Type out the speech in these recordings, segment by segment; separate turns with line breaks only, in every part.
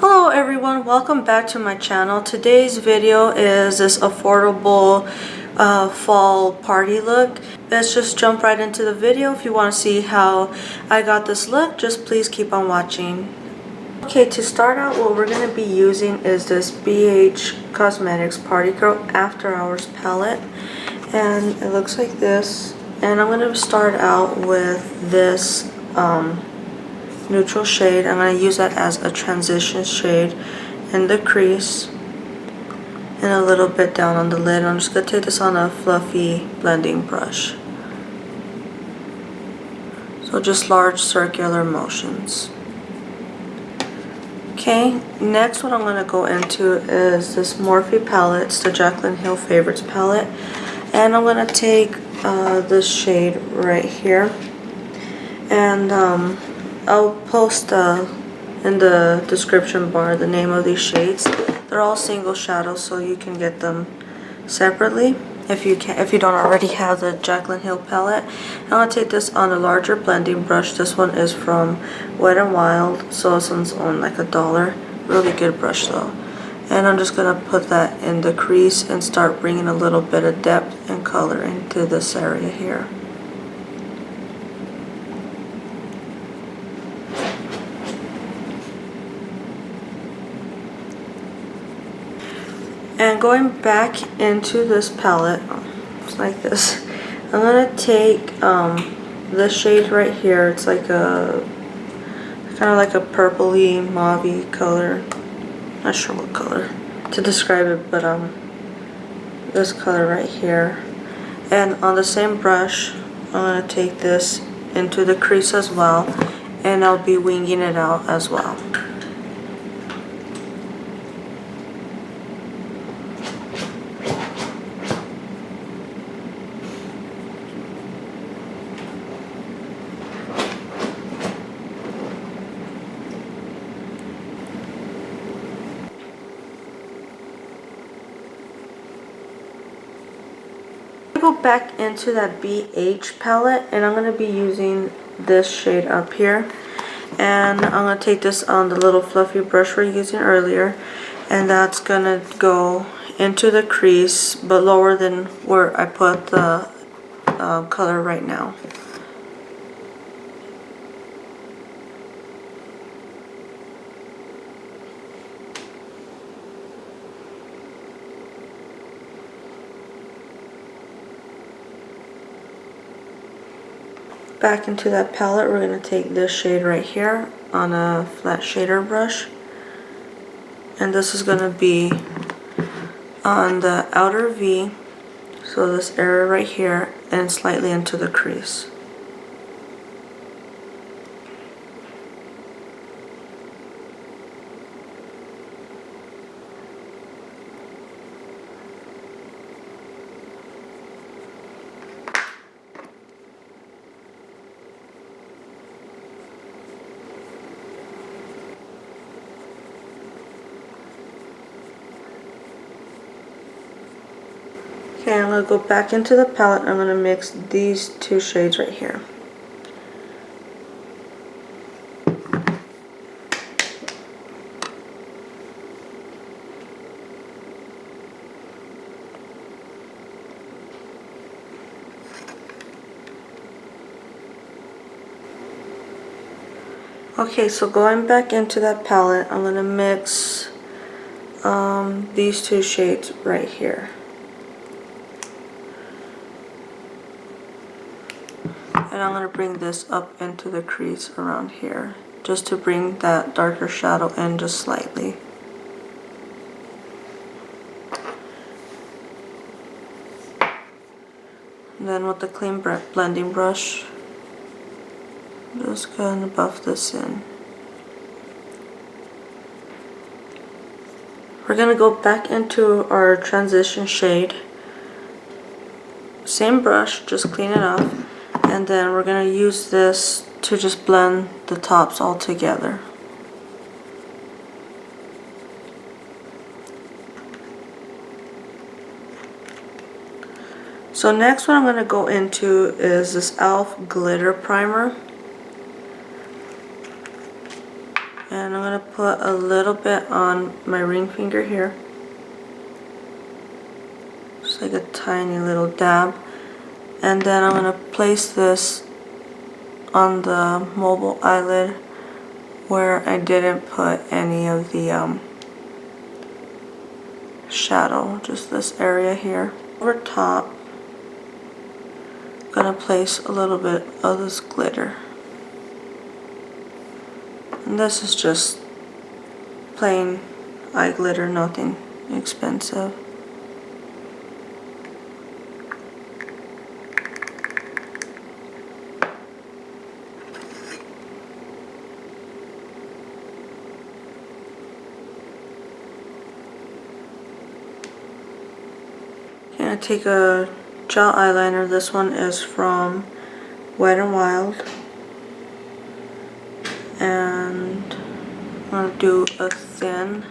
Hello everyone, welcome back to my channel. Today's video is this affordable fall party look. Let's just jump right into the video. If you want to see how I got this look, just please keep on watching. Okay, to start out, what we're going to be using is this Beige Cosmetics Party Girl After Hours palette, and it looks like this. And I'm going to start out with this neutral shade. I'm going to use that as a transition shade in the crease and a little bit down on the lid. I'm just going to take this on a fluffy blending brush. So just large circular motions. Okay, next what I'm going to go into is this Morphe palette. It's the Jaclyn Hill Favorites palette. And I'm going to take this shade right here. And I'll post in the description bar the name of these shades. They're all single shadows, so you can get them separately if you don't already have the Jaclyn Hill palette. I'm gonna take this on a larger blending brush. This one is from Wet n Wild, so this one's on like $1. Really good brush though. And I'm just gonna put that in the crease and start bringing a little bit of depth and color into this area here. And going back into this palette, it's like this. I'm gonna take this shade right here. It's like a kind of like a purpley mauve color. Not sure what color to describe it, but this color right here. And on the same brush, I'm gonna take this into the crease as well, and I'll be winging it out as well. Go back into that BH palette, and I'm going to be using this shade up here, and I'm going to take this on the little fluffy brush we were using earlier, and that's going to go into the crease but lower than where I put the color right now. Back into that palette, we're going to take this shade right here on a flat shader brush, and this is going to be on the outer V, so this area right here, and slightly into the crease. Okay, I'm going to go back into the palette. I'm going to mix these two shades right here. Okay, so going back into that palette, I'm going to mix these two shades right here. And I'm going to bring this up into the crease around here, just to bring that darker shadow in just slightly. And then with the clean blending brush, I'm just going to buff this in. We're going to go back into our transition shade. Same brush, just clean it up. And then we're going to use this to just blend the tops all together. So next what I'm going to go into is this E.L.F. glitter primer. And I'm going going to put a little bit on my ring finger here. Just like a tiny little dab. And then I'm going to place this on the mobile eyelid where I didn't put any of the shadow, just this area here. Over top, I'm going to place a little bit of this glitter. And this is just plain eye glitter, nothing expensive. I'm going to take a gel eyeliner. This one is from Wet n Wild. And I'm going to do a thin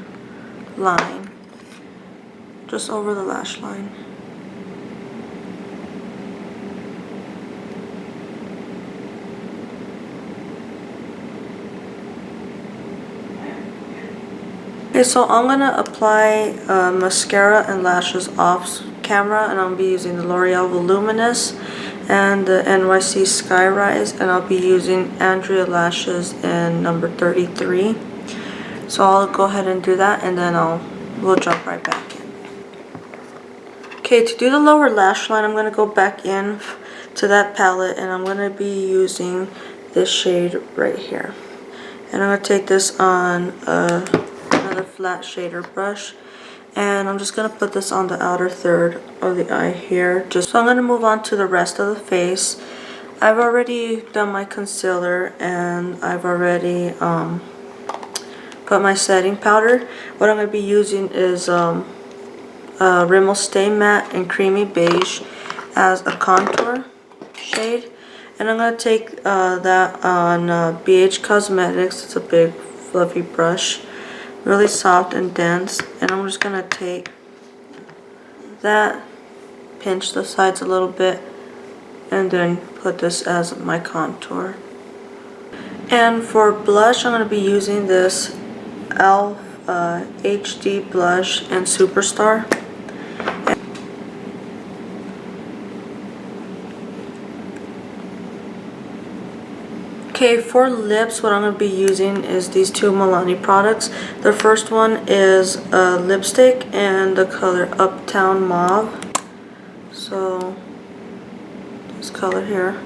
line just over the lash line. Okay, so I'm going to apply mascara and lashes off camera, and I'll be using the L'Oreal Voluminous and the NYC Sky Rise, and I'll be using Andrea Lashes in number 33. So I'll go ahead and do that, and then we'll jump right back in. Okay, to do the lower lash line, I'm going to go back in to that palette, and I'm going to be using this shade right here. And I'm going to take this on another flat shader brush. And I'm just going to put this on the outer third of the eye here. So I'm going to move on to the rest of the face. I've already done my concealer, and I've already put my setting powder. What I'm going to be using is Rimmel Stay Matte and Creamy Beige as a contour shade. And I'm going to take that on Beige Cosmetics. It's a big fluffy brush. Really soft and dense, and I'm just going to take that, pinch the sides a little bit, and then put this as my contour. And for blush, I'm going to be using this E.L.F. HD blush and Superstar. Okay, for lips, what I'm going to be using is these two Milani products. The first one is a lipstick and the color Uptown Mauve. So, this color here.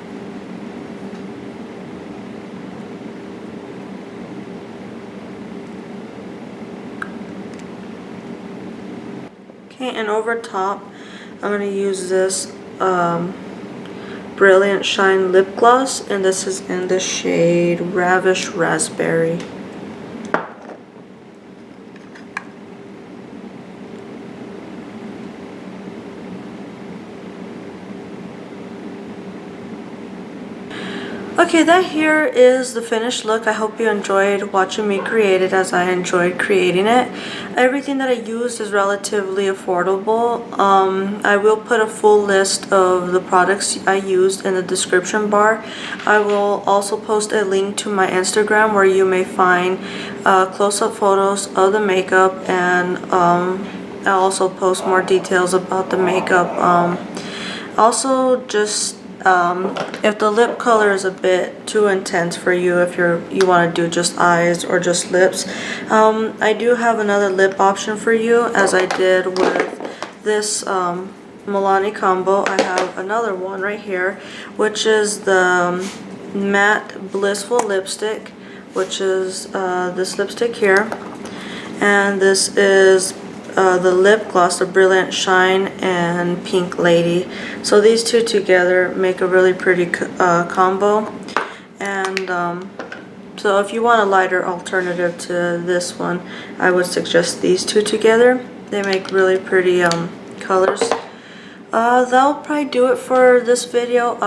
Okay, and over top, I'm going to use this Brilliant Shine Lip Gloss, and this is in the shade Ravish Raspberry. Okay, that here is the finished look. I hope you enjoyed watching me create it as I enjoyed creating it. Everything that I used is relatively affordable. I will put a full list of the products I used in the description bar. I will also post a link to my Instagram where you may find close-up photos of the makeup, and I'll also post more details about the makeup. Also, just if the lip color is a bit too intense for you, if you want to do just eyes or just lips, I do have another lip option for you. As I did with this Milani combo, I have another one right here, which is the matte Blissful lipstick, which is this lipstick here, and this is the lip gloss, the Brilliant Shine and Pink Lady. So these two together make a really pretty combo. And so if you want a lighter alternative to this one, I would suggest these two together. They make really pretty colors. That'll probably do it for this video.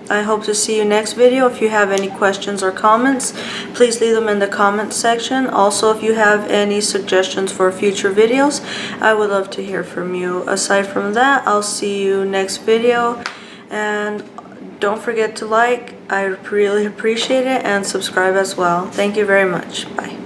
I hope to see you next video. If you have any questions or comments, please leave them in the comment section. Also, if you have any suggestions for future videos, I would love to hear from you. Aside from that, I'll see you next video. And don't forget to like. I really appreciate it. And subscribe as well. Thank you very much. Bye.